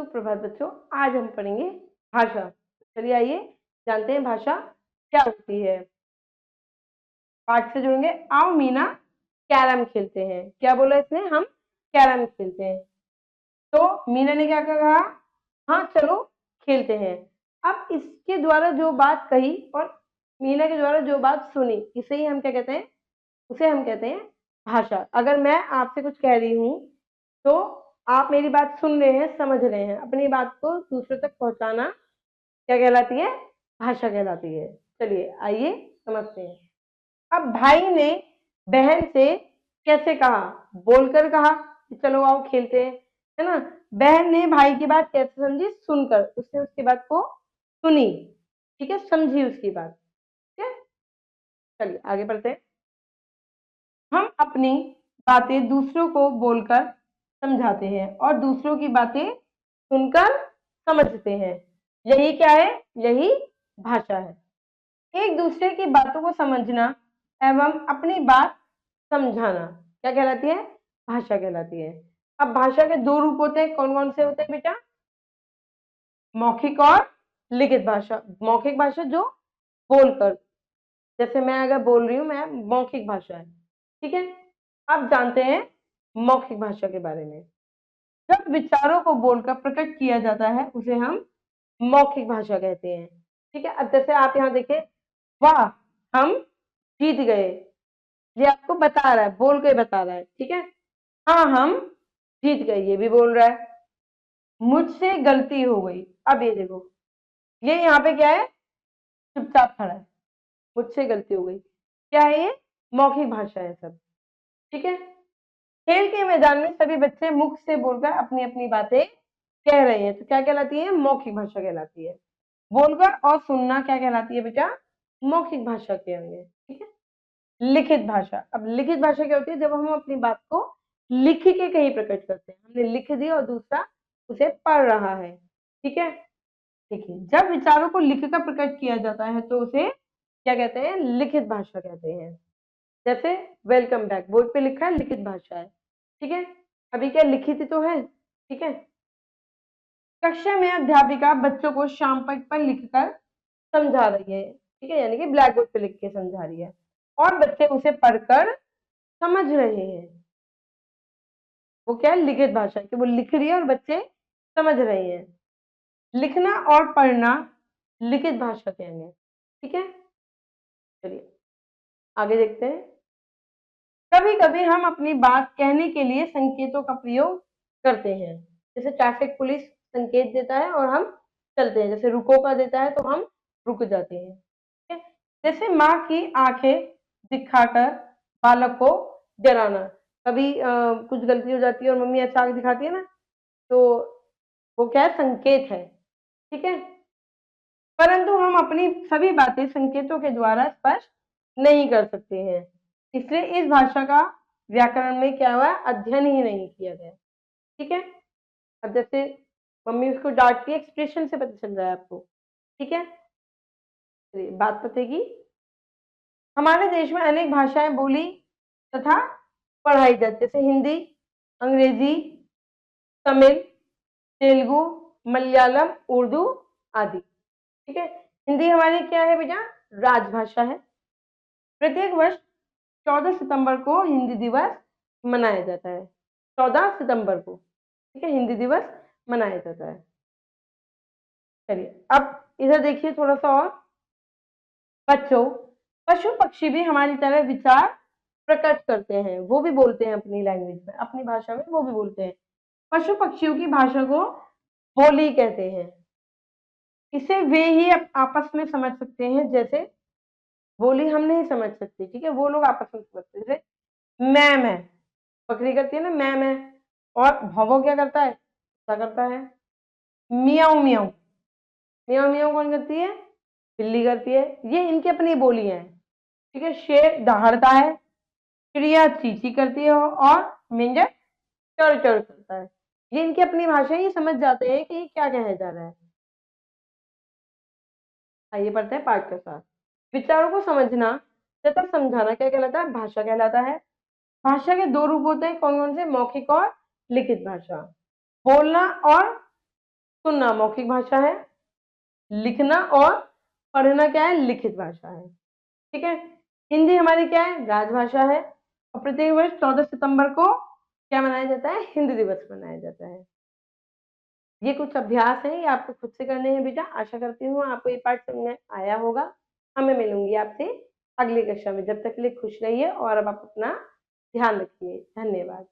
सुप्रभात बच्चों, आज हम पढ़ेंगे भाषा। चलिए आइए जानते हैं भाषा क्या होती है। पाठ से जुड़ेंगे। आओ मीना कैरम खेलते हैं। क्या बोला इसने? हम कैरम खेलते हैं। तो मीना ने क्या कहा? हाँ चलो खेलते हैं। अब इसके द्वारा जो बात कही और मीना के द्वारा जो बात सुनी, इसे ही हम क्या कहते हैं? उसे हम कहते हैं भाषा। अगर मैं आपसे कुछ कह रही हूँ तो आप मेरी बात सुन रहे हैं, समझ रहे हैं, अपनी बात को दूसरे तक पहुंचाना क्या कहलाती है? भाषा कहलाती है। चलिए आइए समझते हैं। अब भाई ने बहन से कैसे कहा? बोलकर कहा कि चलो आओ खेलते हैं, है ना। बहन ने भाई की बात कैसे समझी? सुनकर। उसने उसकी बात को सुनी, ठीक है, समझी उसकी बात। ठीक है, चलिए आगे बढ़ते हैं। हम अपनी बातें दूसरों को बोलकर समझाते हैं और दूसरों की बातें सुनकर समझते हैं। यही क्या है? यही भाषा है। एक दूसरे की बातों को समझना एवं अपनी बात समझाना क्या कहलाती है? भाषा कहलाती है। अब भाषा के दो रूप होते हैं। कौन कौन से होते हैं बेटा? मौखिक और लिखित भाषा। मौखिक भाषा जो बोलकर, जैसे मैं अगर बोल रही हूँ, मैं मौखिक भाषा है। ठीक है, अब जानते हैं मौखिक भाषा के बारे में। जब विचारों को बोलकर प्रकट किया जाता है उसे हम मौखिक भाषा कहते हैं। ठीक है, अब जैसे आप यहाँ देखिए, वाह हम जीत गए, ये आपको बता रहा है, बोल के बता रहा है। ठीक है, हाँ हम जीत गए, ये भी बोल रहा है। मुझसे गलती हो गई, अब ये देखो, ये यहाँ पे क्या है? चुपचाप खड़ा है। मुझसे गलती हो गई, क्या है ये? मौखिक भाषा है सब। ठीक है, खेल के मैदान में सभी बच्चे मुख से बोलकर अपनी अपनी बातें कह रहे हैं, तो क्या कहलाती है? मौखिक भाषा कहलाती है। बोलकर और सुनना क्या कहलाती है बेटा? मौखिक भाषा के अंग। ठीक है, लिखित भाषा। अब लिखित भाषा क्या होती है? जब हम अपनी बात को लिख के कहीं प्रकट करते हैं, हमने लिख दिया और दूसरा उसे पढ़ रहा है। ठीक है, देखिए, जब विचारों को लिखकर प्रकट किया जाता है तो उसे क्या कहते हैं? लिखित भाषा कहते हैं। जैसे वेलकम बैक, बोर्ड पे लिखा है, लिखित भाषा है। ठीक है, अभी क्या लिखित तो है। ठीक है, कक्षा में अध्यापिका बच्चों को शाम पर लिखकर समझा रही है। ठीक है, यानी कि ब्लैक बोर्ड पे लिख के समझा रही है और बच्चे उसे पढ़कर समझ रहे हैं। वो क्या है? लिखित भाषा, कि वो लिख रही है और बच्चे समझ रहे हैं। लिखना और पढ़ना लिखित भाषा के अंग है। ठीक है, चलिए आगे देखते हैं। कभी कभी हम अपनी बात कहने के लिए संकेतों का प्रयोग करते हैं। जैसे ट्रैफिक पुलिस संकेत देता है और हम चलते हैं, जैसे रुको का देता है तो हम रुक जाते हैं। ठीक है, जैसे माँ की आंखें दिखाकर बालक को डराना। कभी कुछ गलती हो जाती है और मम्मी ऐसा आंख दिखाती है ना, तो वो क्या है? संकेत है। ठीक है, परंतु हम अपनी सभी बातें संकेतों के द्वारा स्पष्ट नहीं कर सकते हैं, इसलिए इस भाषा का व्याकरण में क्या हुआ? अध्ययन ही नहीं किया गया। ठीक है, अब जैसे मम्मी उसको डांटती है, एक्सप्रेशन से पता चल रहा है आपको। ठीक है, बात पतेगी। हमारे देश में अनेक भाषाएं बोली तथा पढ़ाई जाती, जैसे हिंदी, अंग्रेजी, तमिल, तेलुगु, मलयालम, उर्दू आदि। ठीक है, हिंदी हमारी क्या है बेटा? राजभाषा है। प्रत्येक वर्ष 14 सितंबर को हिंदी दिवस मनाया जाता है। 14 सितंबर को, ठीक है, हिंदी दिवस मनाया जाता है। चलिए अब इधर देखिए थोड़ा सा और। बच्चों, पशु पक्षी भी हमारी तरह विचार प्रकट करते हैं, वो भी बोलते हैं अपनी लैंग्वेज में, अपनी भाषा में वो भी बोलते हैं। पशु पक्षियों की भाषा को बोली कहते हैं। इसे वे ही आपस में समझ सकते हैं, जैसे बोली हम नहीं समझ सकते। ठीक है, वो लोग आपस में समझते हैं। जैसे मैं, बकरी करती है ना मैं, और भौंभो क्या करता है? क्या करता है? मियाऊ मियाऊ। मियाऊ मियाऊ कौन करती है? बिल्ली करती है। ये इनकी अपनी बोली है। ठीक है, शेर दहाड़ता है, चिड़िया चींची करती है और मेंढक चढ़ चढ़ करता है। ये इनकी अपनी भाषा, ही समझ जाते हैं कि क्या कहा जा रहा है। आइए पढ़ते हैं पाठ के साथ। विचारों को समझना तथा समझाना क्या कहलाता है? भाषा कहलाता है। भाषा के दो रूप होते हैं। कौन कौन से? मौखिक और लिखित भाषा। बोलना और सुनना मौखिक भाषा है, लिखना और पढ़ना क्या है, लिखित भाषा है। ठीक है। हिंदी हमारी क्या है, राजभाषा है। और प्रत्येक वर्ष 14 सितंबर को क्या मनाया जाता है, हिंदी दिवस मनाया जाता है। ये कुछ अभ्यास है, ये आपको खुद से करने हैं बेटा। आशा करती हूँ आपको ये पाठ समझ में आया होगा। मैं मिलूंगी आपसे अगली कक्षा में। जब तक के लिए खुश रहिए और अब आप अपना ध्यान रखिए। धन्यवाद।